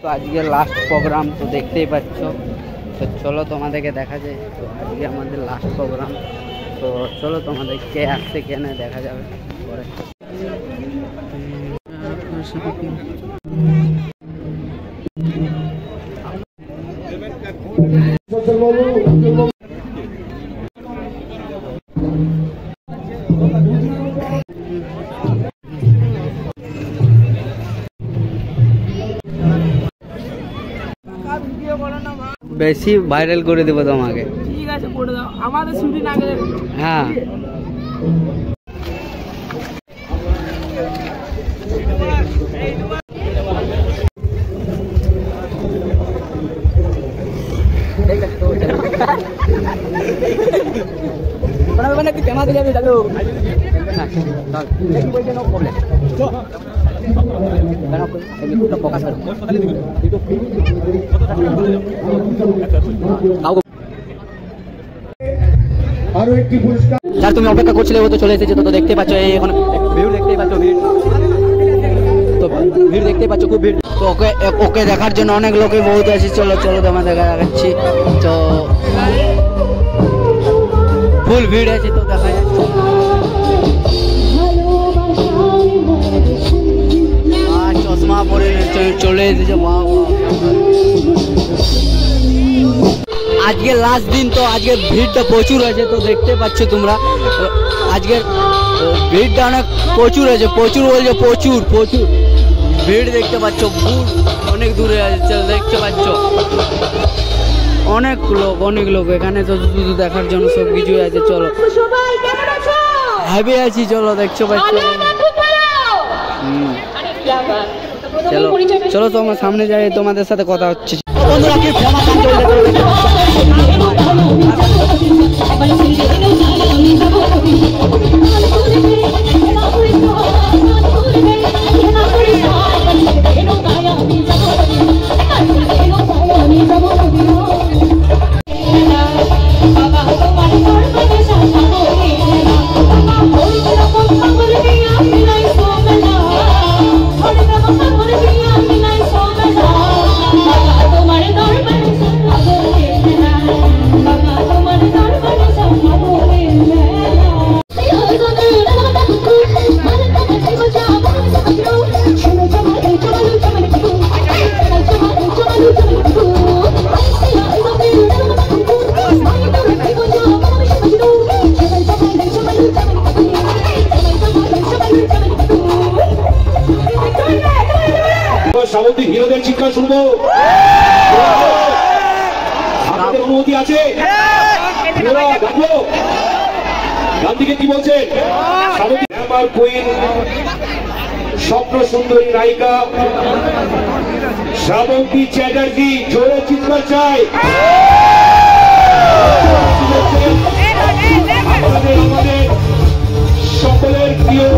তো আজকে last programme তো দেখতেই পাচ্ছ। তো চলো তোমাদেরকে দেখা যায়। তো আজকে আমাদের লাস্ট প্রোগ্রাম, তো চলো তোমাদের কে আসছে কে না দেখা যাবে পরে। বেশি ভাইরাল করে দেবো তোমাকে। ঠিক আছে করে দাও, আমাদের শুটিং আগে। হ্যাঁ যার তুমি অপেক্ষা করছিলে ও তো চলে এসেছে। তো দেখতে পাচ্ছ এই এখন ভিড় দেখতেই পাচ্ছ, ভিড় তো ভিড় দেখতেই পাচ্ছ, খুব ভিড়। তো ওকে ওকে দেখার জন্য অনেক লোকই বহুত আছে। চলো চলো তোমাদের দেখাচ্ছি। তো ফুল ভিড় আছে, তো দেখা যাচ্ছে। চশমা পরে চলে এসেছে। আজকে লাস্ট দিন, তো আজকে ভিড়টা প্রচুর আছে। তো দেখতে পাচ্ছ তোমরা আজকে ভিড়টা অনেক প্রচুর আছে, প্রচুর বলছে প্রচুর প্রচুর ভিড় দেখতে পাচ্ছ। অনেক দূরে আছে, দেখতে পাচ্ছ অনেক লোক এখানে। তো শুধু দেখার জন্য সব কিছুই আছে। চলো হেভি আছি, চলো দেখছো পাচ্ছ। চলো চলো তোমার সামনে যাই, তোমাদের সাথে কথা হচ্ছে। বন্ধুরা কি ফেমাস গান চলছে। সামুদ্রিক হিরোদের চিৎকার শুনবো। আপনাদের অনুমতি আছে? গান দিকে কি বলছেন? আমার কুইন, স্বপ্ন সুন্দরী নায়িকা শ্রাবন্তী চ্যাটার্জি, জোরে চিৎকার চাই। আমাদের সকলের প্রিয়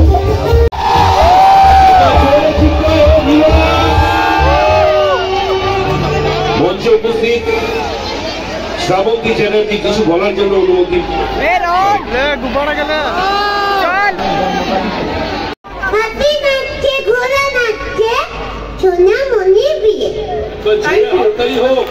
মঞ্চে উপস্থিত শ্রাবন্তী চ্যাটার্জি কিছু বলার জন্য অনুমতি। হোক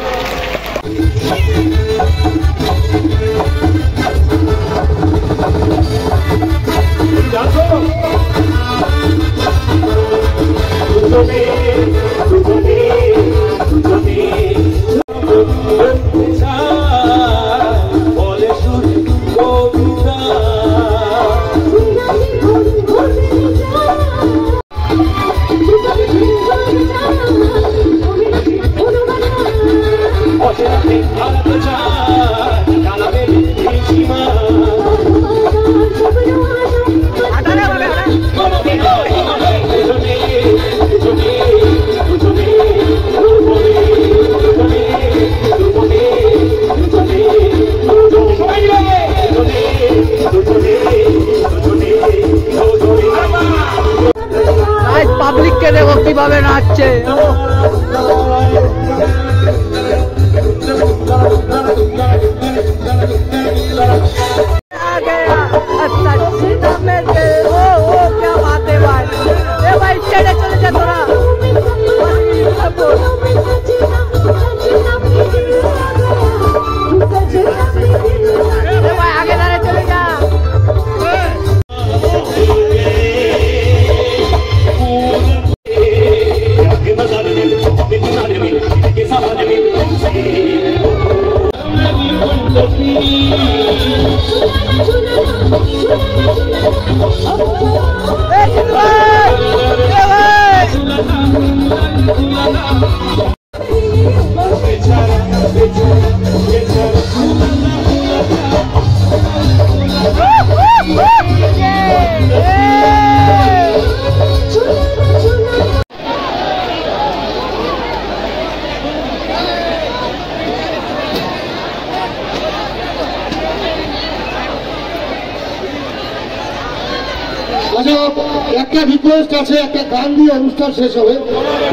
একটা রিকোয়েস্ট আছে, একটা গান দিয়ে অনুষ্ঠান শেষ হবে।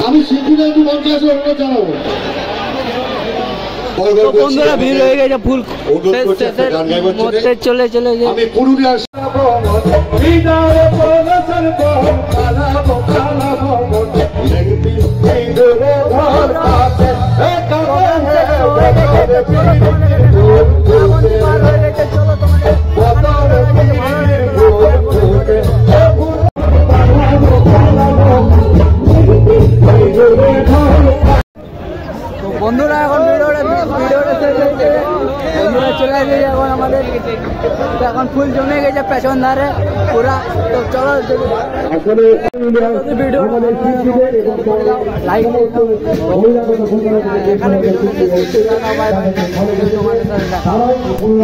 আমি শিল্পীদের একটু মঞ্চে আসে অনুরোধ জানাবো। বন্ধুরা ভিড় হয়ে গেছে, ফুল মরতে চলে আমি পুরুলিয়ার বন্ধুরা এখন ভিডিওটা শেষ হয়েছে। বন্ধুরা চলে গেছে এখন আমাদের, এখন ফুল জমে গেছে পেছন ধারে পুরা। তো চলো ভিডিও লাইক